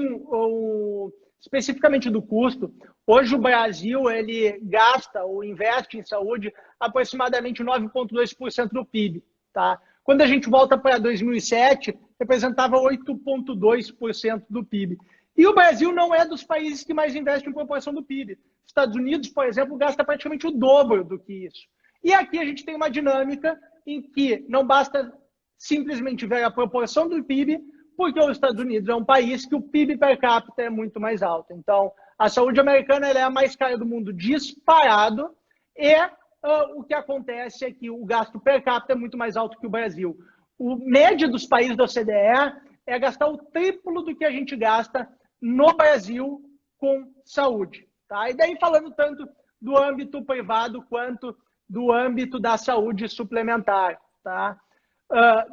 especificamente do custo, hoje o Brasil ele gasta ou investe em saúde aproximadamente 9,2% do PIB. Tá? Quando a gente volta para 2007, representava 8,2% do PIB. E o Brasil não é dos países que mais investem em proporção do PIB. Estados Unidos, por exemplo, gasta praticamente o dobro do que isso. E aqui a gente tem uma dinâmica em que não basta simplesmente ver a proporção do PIB, porque os Estados Unidos é um país que o PIB per capita é muito mais alto. Então, a saúde americana ela é a mais cara do mundo disparado, e o que acontece é que o gasto per capita é muito mais alto que o Brasil. O médio dos países da OCDE é gastar o triplo do que a gente gasta no Brasil com saúde. Tá? E daí falando tanto do âmbito privado quanto do âmbito da saúde suplementar. Tá?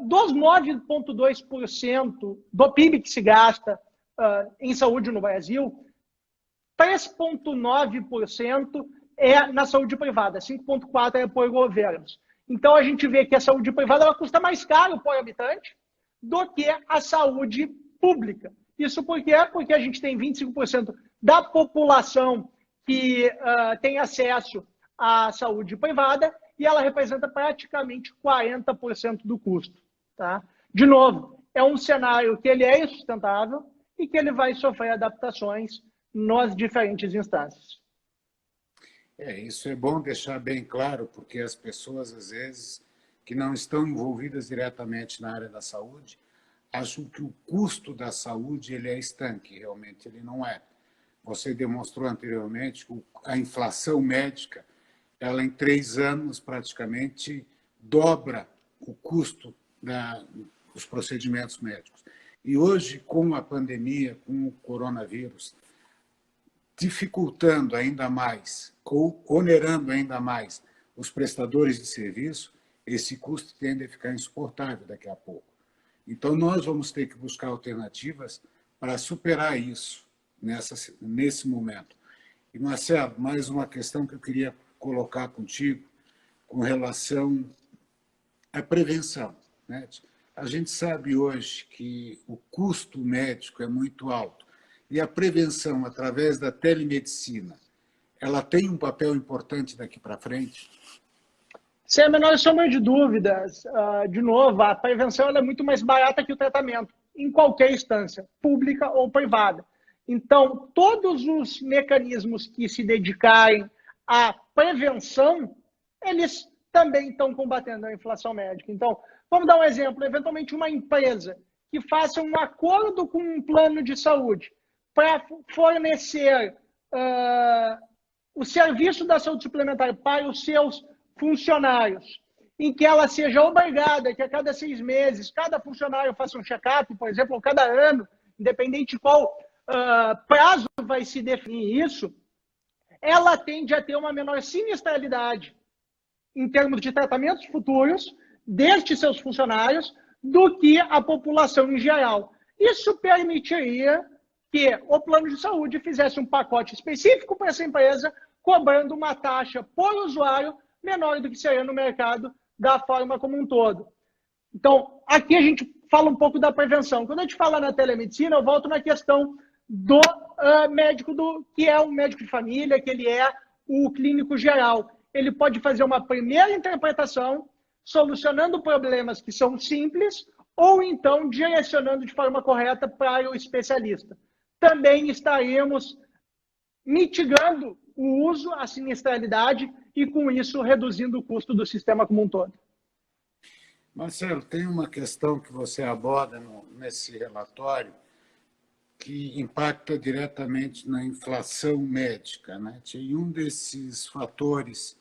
Dos 9,2% do PIB que se gasta em saúde no Brasil, 3,9% é na saúde privada, 5,4% é por governos. Então, a gente vê que a saúde privada ela custa mais caro por habitante do que a saúde pública. Isso por quê? Porque a gente tem 25% da população que tem acesso à saúde privada e ela representa praticamente 40% do custo. Tá? De novo, é um cenário que ele é insustentável e que ele vai sofrer adaptações nas diferentes instâncias. Isso é bom deixar bem claro, porque as pessoas, às vezes, que não estão envolvidas diretamente na área da saúde, acham que o custo da saúde ele é estanque, realmente ele não é. Você demonstrou anteriormente que a inflação médica, ela em 3 anos praticamente dobra o custo dos procedimentos médicos. E hoje, com a pandemia, com o coronavírus, dificultando ainda mais ou onerando ainda mais os prestadores de serviço, esse custo tende a ficar insuportável daqui a pouco. Então, nós vamos ter que buscar alternativas para superar isso nesse momento. E, Marcelo, mais uma questão que eu queria colocar contigo com relação à prevenção, né? A gente sabe hoje que o custo médico é muito alto e a prevenção, através da telemedicina, ela tem um papel importante daqui para frente? Sem a menor sombra de dúvidas, de novo, a prevenção é muito mais barata que o tratamento, em qualquer instância, pública ou privada. Então, todos os mecanismos que se dedicarem à prevenção, eles também estão combatendo a inflação médica. Então, vamos dar um exemplo, eventualmente uma empresa que faça um acordo com um plano de saúde para fornecer o serviço da saúde suplementar para os seus funcionários, em que ela seja obrigada que a cada 6 meses cada funcionário faça um check-up, por exemplo, ou cada ano, independente de qual prazo vai se definir isso, ela tende a ter uma menor sinistralidade em termos de tratamentos futuros destes seus funcionários do que a população em geral. Isso permitiria que o plano de saúde fizesse um pacote específico para essa empresa, cobrando uma taxa por usuário menor do que seria no mercado da forma como um todo. Então, aqui a gente fala um pouco da prevenção. Quando a gente fala na telemedicina, eu volto na questão do médico, que é um médico de família, que ele é o clínico geral. Ele pode fazer uma primeira interpretação, solucionando problemas que são simples, ou então direcionando de forma correta para o especialista. Também estaremos mitigando o uso, a sinistralidade e, com isso, reduzindo o custo do sistema como um todo. Marcelo, tem uma questão que você aborda nesse relatório que impacta diretamente na inflação médica, né? E um desses fatores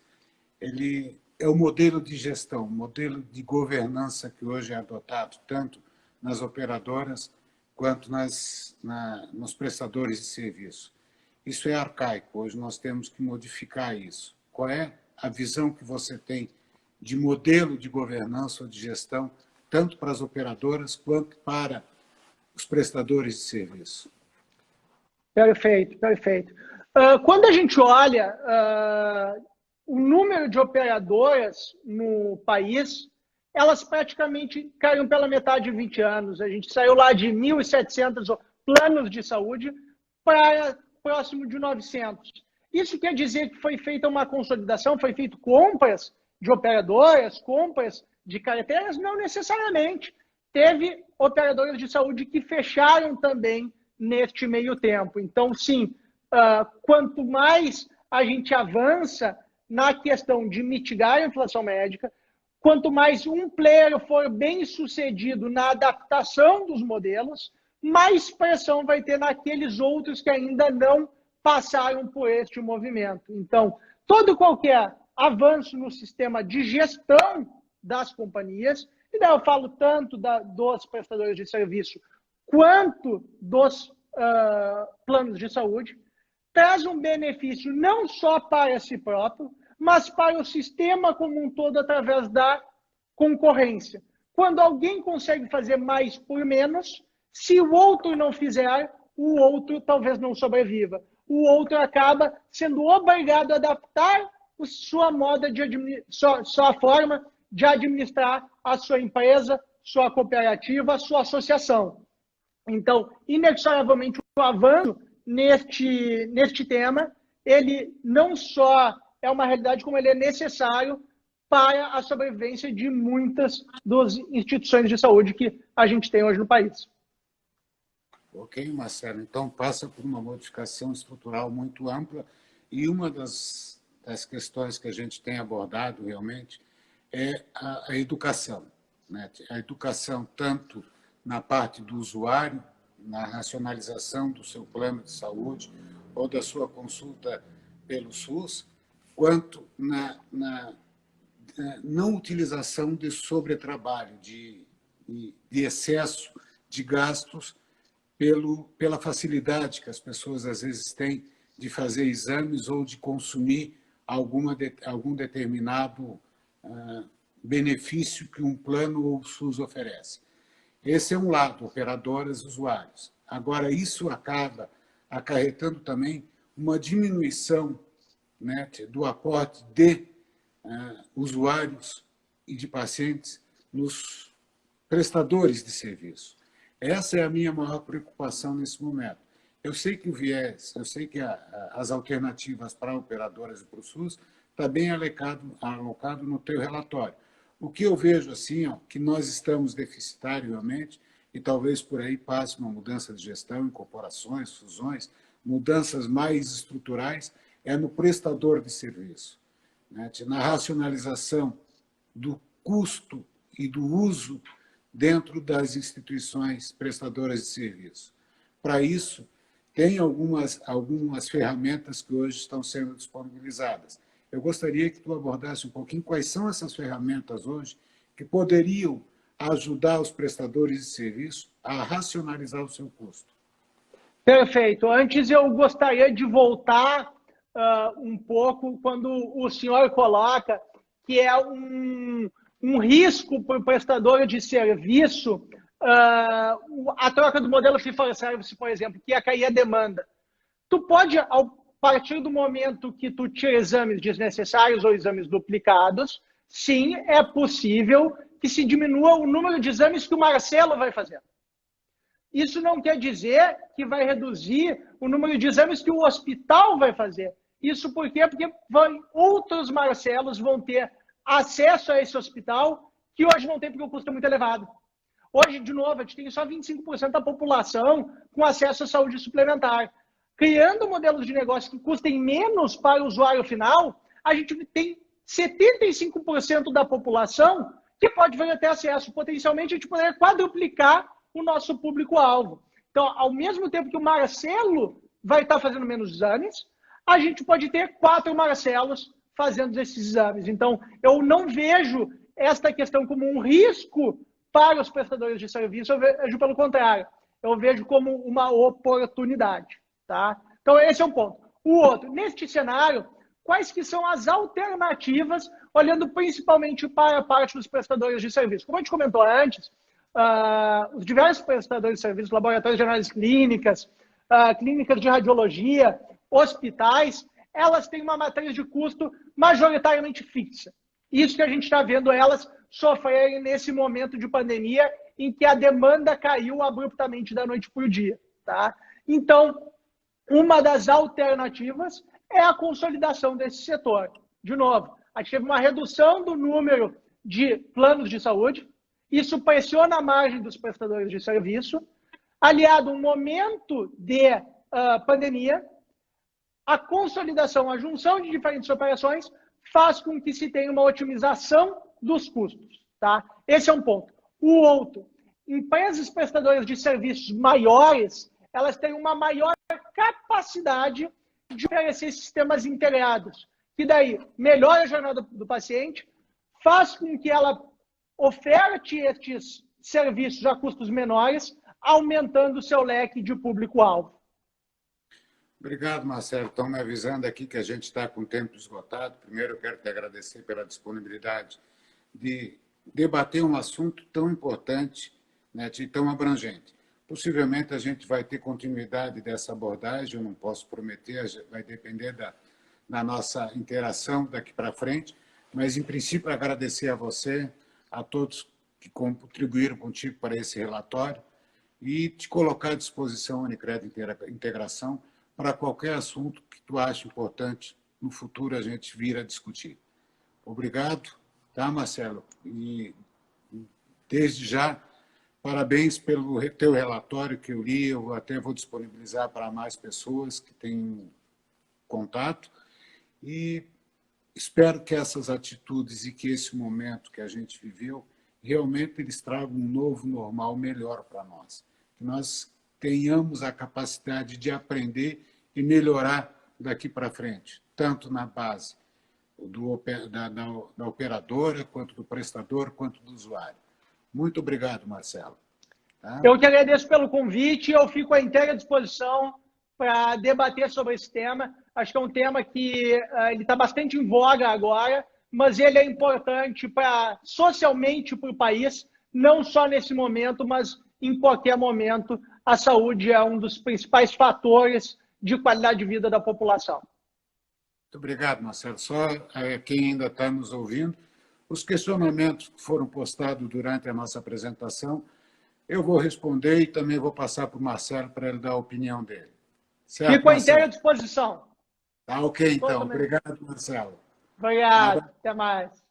ele é o modelo de gestão, o modelo de governança que hoje é adotado tanto nas operadoras quanto nos prestadores de serviço. Isso é arcaico, hoje nós temos que modificar isso. Qual é a visão que você tem de modelo de governança ou de gestão, tanto para as operadoras quanto para os prestadores de serviço? Perfeito, perfeito. Quando a gente olha o número de operadoras no país, elas praticamente caíram pela metade de 20 anos. A gente saiu lá de 1.700 planos de saúde para próximo de 900. Isso quer dizer que foi feita uma consolidação, foi feito compras de operadoras, compras de carteiras? Não necessariamente. Teve operadoras de saúde que fecharam também neste meio tempo. Então, sim, quanto mais a gente avança na questão de mitigar a inflação médica, quanto mais um player for bem sucedido na adaptação dos modelos, mais pressão vai ter naqueles outros que ainda não passaram por este movimento. Então, todo e qualquer avanço no sistema de gestão das companhias, e daí eu falo tanto dos prestadores de serviço quanto dos planos de saúde, traz um benefício não só para si próprio, mas para o sistema como um todo através da concorrência. Quando alguém consegue fazer mais por menos, se o outro não fizer, o outro talvez não sobreviva. O outro acaba sendo obrigado a adaptar sua forma de administrar a sua empresa, sua cooperativa, sua associação. Então, inexoravelmente, o avanço neste tema, ele não só é uma realidade, como ele é necessário para a sobrevivência de muitas das instituições de saúde que a gente tem hoje no país. Ok, Marcelo. Então, passa por uma modificação estrutural muito ampla e uma das das questões que a gente tem abordado realmente é a educação, né? A educação tanto na parte do usuário, na racionalização do seu plano de saúde ou da sua consulta pelo SUS, quanto na não utilização de sobretrabalho, de excesso de gastos pela facilidade que as pessoas às vezes têm de fazer exames ou de consumir algum determinado benefício que um plano ou o SUS oferece. Esse é um lado, operadoras e usuários. Agora, isso acaba acarretando também uma diminuição, né, do aporte de usuários e de pacientes nos prestadores de serviço. Essa é a minha maior preocupação nesse momento. Eu sei que o viés, eu sei que as alternativas para operadoras e para o SUS está bem alocado no teu relatório. O que eu vejo assim, que nós estamos deficitários realmente, e talvez por aí passe uma mudança de gestão, incorporações, fusões, mudanças mais estruturais, é no prestador de serviço, né? Na racionalização do custo e do uso dentro das instituições prestadoras de serviço. Para isso, tem algumas ferramentas que hoje estão sendo disponibilizadas. Eu gostaria que tu abordasse um pouquinho quais são essas ferramentas hoje que poderiam ajudar os prestadores de serviço a racionalizar o seu custo. Perfeito. Antes eu gostaria de voltar um pouco quando o senhor coloca que é um risco para o prestador de serviço a troca do modelo fee-for-service, por exemplo, que ia cair a demanda. Tu pode, a partir do momento que tu tira exames desnecessários ou exames duplicados, sim, é possível que se diminua o número de exames que o Marcelo vai fazer. Isso não quer dizer que vai reduzir o número de exames que o hospital vai fazer. Isso por quê? Porque outros Marcelos vão ter acesso a esse hospital que hoje não tem porque o custo é muito elevado. Hoje, de novo, a gente tem só 25% da população com acesso à saúde suplementar. Criando modelos de negócio que custem menos para o usuário final, a gente tem 75% da população que pode vir a ter acesso. Potencialmente, a gente poderia quadruplicar o nosso público-alvo. Então, ao mesmo tempo que o Marcelo vai estar fazendo menos exames, a gente pode ter 4 Marcelos fazendo esses exames. Então, eu não vejo esta questão como um risco para os prestadores de serviço, eu vejo pelo contrário. Eu vejo como uma oportunidade. Tá? Então, esse é um ponto. O outro, neste cenário, quais que são as alternativas, olhando principalmente para a parte dos prestadores de serviço? Como a gente comentou antes, os diversos prestadores de serviço, laboratórios de análise clínicas, clínicas de radiologia, hospitais, elas têm uma matriz de custo majoritariamente fixa. Isso que a gente está vendo elas sofrerem nesse momento de pandemia em que a demanda caiu abruptamente da noite para o dia. Tá? Então, uma das alternativas é a consolidação desse setor. De novo, a gente teve uma redução do número de planos de saúde, isso pressiona a margem dos prestadores de serviço, aliado a um momento de pandemia, a consolidação, a junção de diferentes operações faz com que se tenha uma otimização dos custos. Tá? Esse é um ponto. O outro, empresas prestadoras de serviços maiores, elas têm uma maior capacidade de oferecer sistemas integrados, que daí melhora a jornada do paciente, faz com que ela oferte estes serviços a custos menores, aumentando o seu leque de público-alvo. Obrigado, Marcelo. Estão me avisando aqui que a gente está com o tempo esgotado. Primeiro, eu quero te agradecer pela disponibilidade de debater um assunto tão importante, né, e tão abrangente. Possivelmente a gente vai ter continuidade dessa abordagem, eu não posso prometer, vai depender da nossa interação daqui para frente, mas, em princípio, agradecer a você, a todos que contribuíram contigo para esse relatório e te colocar à disposição, Unicred Integração, para qualquer assunto que tu ache importante no futuro a gente vir a discutir. Obrigado, tá, Marcelo? E, desde já, parabéns pelo teu relatório que eu li, eu até vou disponibilizar para mais pessoas que têm contato. E espero que essas atitudes e que esse momento que a gente viveu, realmente eles tragam um novo normal melhor para nós. Que nós tenhamos a capacidade de aprender e melhorar daqui para frente, tanto na base da operadora, quanto do prestador, quanto do usuário. Muito obrigado, Marcelo. Tá? Eu que agradeço pelo convite e eu fico à inteira disposição para debater sobre esse tema. Acho que é um tema que ele está bastante em voga agora, mas ele é importante socialmente para o país, não só nesse momento, mas em qualquer momento. A saúde é um dos principais fatores de qualidade de vida da população. Muito obrigado, Marcelo. Só quem ainda está nos ouvindo, os questionamentos que foram postados durante a nossa apresentação, eu vou responder e também vou passar para o Marcelo para ele dar a opinião dele. Certo, Fico à Marcelo? inteira disposição. Tá ok, então. Obrigado, Marcelo. Obrigado. Até mais.